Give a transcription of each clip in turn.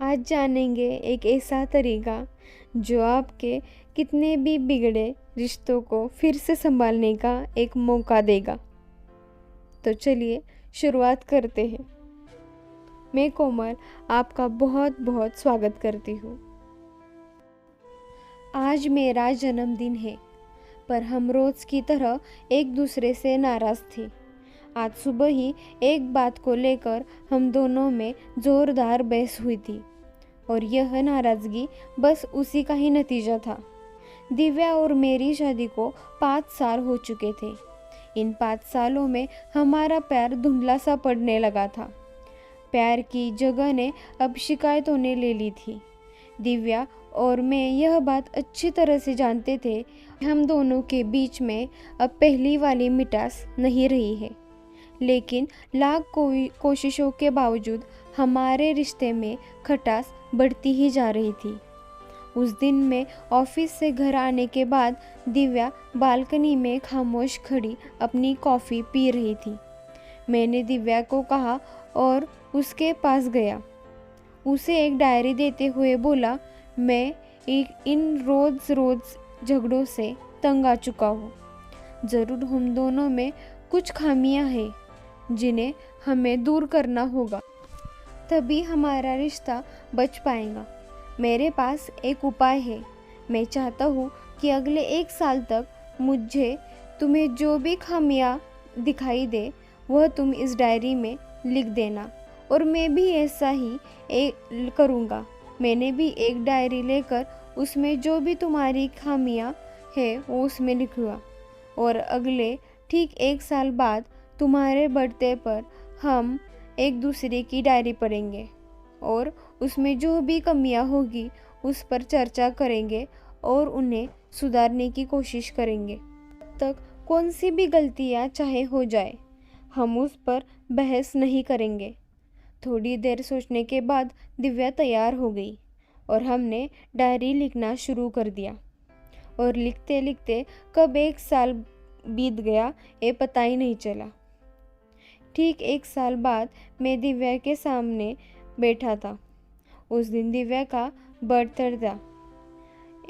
आज जानेंगे एक ऐसा तरीका जो आपके कितने भी बिगड़े रिश्तों को फिर से संभालने का एक मौका देगा। तो चलिए शुरुआत करते हैं। मैं कोमल आपका बहुत बहुत स्वागत करती हूँ। आज मेरा जन्मदिन है, पर हम रोज़ की तरह एक दूसरे से नाराज़ थे। आज सुबह ही एक बात को लेकर हम दोनों में ज़ोरदार बहस हुई थी और यह नाराज़गी बस उसी का ही नतीजा था। दिव्या और मेरी शादी को 5 साल हो चुके थे। इन 5 सालों में हमारा प्यार धुंधला सा पड़ने लगा था। प्यार की जगह ने अब शिकायतों ने ले ली थी। दिव्या और मैं यह बात अच्छी तरह से जानते थे कि हम दोनों के बीच में अब पहली वाली मिठास नहीं रही है। लेकिन लाख कोशिशों के बावजूद हमारे रिश्ते में खटास बढ़ती ही जा रही थी। उस दिन मैं ऑफिस से घर आने के बाद दिव्या बालकनी में खामोश खड़ी अपनी कॉफ़ी पी रही थी। मैंने दिव्या को कहा और उसके पास गया। उसे एक डायरी देते हुए बोला, मैं इन रोज़ झगड़ों से तंग आ चुका हूँ। ज़रूर हम दोनों में कुछ खामियां हैं जिन्हें हमें दूर करना होगा, तभी हमारा रिश्ता बच पाएगा। मेरे पास एक उपाय है। मैं चाहता हूँ कि अगले 1 साल तक मुझे तुम्हें जो भी खामियां दिखाई दे वह तुम इस डायरी में लिख देना, और मैं भी ऐसा ही करूँगा। मैंने भी एक डायरी लेकर उसमें जो भी तुम्हारी खामियां है वो उसमें लिखूँगा, और अगले ठीक 1 साल बाद तुम्हारे बर्थडे पर हम एक दूसरे की डायरी पढ़ेंगे और उसमें जो भी कमियां होगी उस पर चर्चा करेंगे और उन्हें सुधारने की कोशिश करेंगे। तब तक कौन सी भी गलतियां चाहे हो जाए, हम उस पर बहस नहीं करेंगे। थोड़ी देर सोचने के बाद दिव्या तैयार हो गई और हमने डायरी लिखना शुरू कर दिया। और लिखते लिखते कब 1 साल बीत गया ये पता ही नहीं चला। ठीक 1 साल बाद मैं दिव्या के सामने बैठा था। उस दिन दिव्या का बर्थडे था।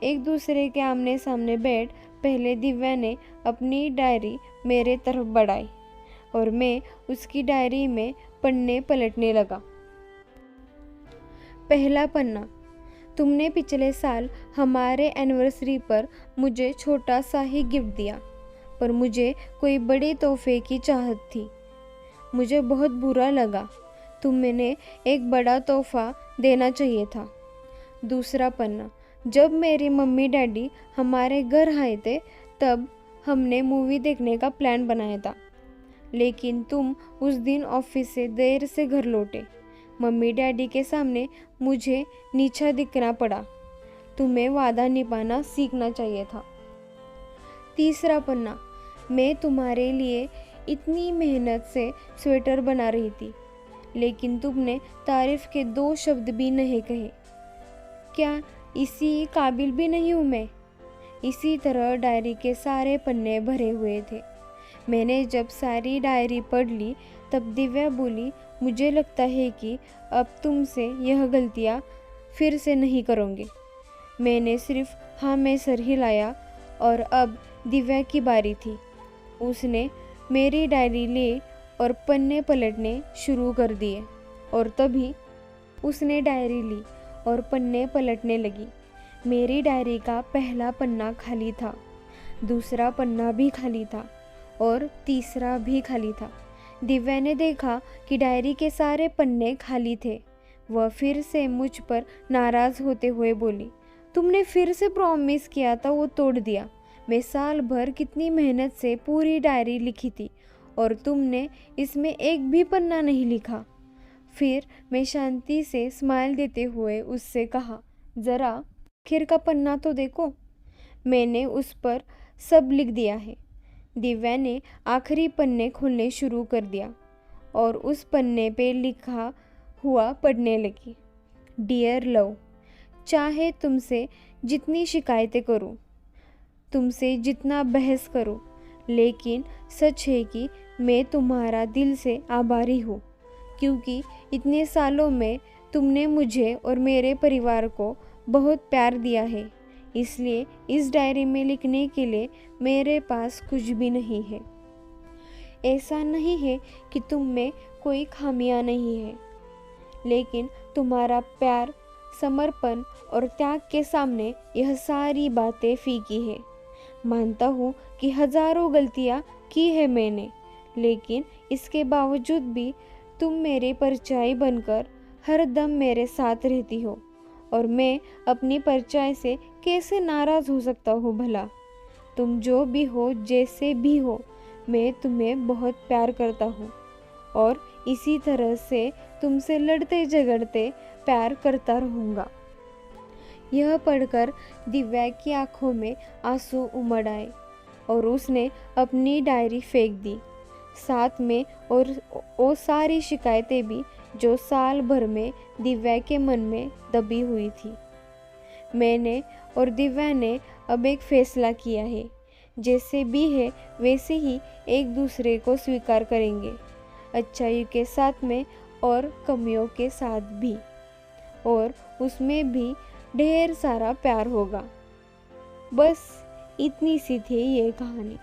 एक दूसरे के आमने सामने बैठ पहले दिव्या ने अपनी डायरी मेरे तरफ बढ़ाई और मैं उसकी डायरी में पन्ने पलटने लगा। पहला पन्ना, तुमने पिछले साल हमारे एनिवर्सरी पर मुझे छोटा सा ही गिफ्ट दिया, पर मुझे कोई बड़े तोहफे की चाहत थी। मुझे बहुत बुरा लगा। तुमने एक बड़ा तोहफा देना चाहिए था। दूसरा पन्ना, जब मेरी मम्मी डैडी हमारे घर आए थे तब हमने मूवी देखने का प्लान बनाया था, लेकिन तुम उस दिन ऑफिस से देर से घर लौटे। मम्मी डैडी के सामने मुझे नीचा दिखना पड़ा। तुम्हें वादा निभाना सीखना चाहिए था। तीसरा पन्ना, मैं तुम्हारे लिए इतनी मेहनत से स्वेटर बना रही थी, लेकिन तुमने तारीफ के 2 शब्द भी नहीं कहे। क्या इसी काबिल भी नहीं हूँ मैं? इसी तरह डायरी के सारे पन्ने भरे हुए थे। मैंने जब सारी डायरी पढ़ ली तब दिव्या बोली, मुझे लगता है कि अब तुमसे यह गलतियाँ फिर से नहीं करोगे। मैंने सिर्फ हाँ में सर हिलाया और अब दिव्या की बारी थी। उसने मेरी डायरी ली और पन्ने पलटने शुरू कर दिए, और तभी उसने डायरी ली और पन्ने पलटने लगी। मेरी डायरी का पहला पन्ना खाली था, दूसरा पन्ना भी खाली था और तीसरा भी खाली था। दिव्या ने देखा कि डायरी के सारे पन्ने खाली थे। वह फिर से मुझ पर नाराज़ होते हुए बोली, तुमने फिर से प्रॉमिस किया था वो तोड़ दिया। मैं साल भर कितनी मेहनत से पूरी डायरी लिखी थी और तुमने इसमें एक भी पन्ना नहीं लिखा। फिर मैं शांति से स्माइल देते हुए उससे कहा, ज़रा आखिर का पन्ना तो देखो, मैंने उस पर सब लिख दिया है। दिव्या ने आखिरी पन्ने खोलने शुरू कर दिया और उस पन्ने पे लिखा हुआ पढ़ने लगी। डियर लव, चाहे तुमसे जितनी शिकायतें करूं, तुमसे जितना बहस करूं, लेकिन सच है कि मैं तुम्हारा दिल से आभारी हूँ, क्योंकि इतने सालों में तुमने मुझे और मेरे परिवार को बहुत प्यार दिया है, इसलिए इस डायरी में लिखने के लिए मेरे पास कुछ भी नहीं है। ऐसा नहीं है कि तुम में कोई खामियां नहीं है, लेकिन तुम्हारा प्यार, समर्पण और त्याग के सामने यह सारी बातें फीकी है। मानता हूँ कि हजारों गलतियाँ की है मैंने, लेकिन इसके बावजूद भी तुम मेरे परछाई बनकर हर दम मेरे साथ रहती हो, और मैं अपनी परछाई से कैसे नाराज़ हो सकता हूँ भला। तुम जो भी हो, जैसे भी हो, मैं तुम्हें बहुत प्यार करता हूँ और इसी तरह से तुमसे लड़ते झगड़ते प्यार करता रहूँगा। यह पढ़कर दिव्या की आंखों में आंसू उमड़ आए और उसने अपनी डायरी फेंक दी, साथ में और वो सारी शिकायतें भी जो साल भर में दिव्या के मन में दबी हुई थी। मैंने और दिव्या ने अब एक फैसला किया है, जैसे भी है वैसे ही एक दूसरे को स्वीकार करेंगे, अच्छाई के साथ में और कमियों के साथ भी, और उसमें भी ढेर सारा प्यार होगा। बस इतनी सी थी ये कहानी।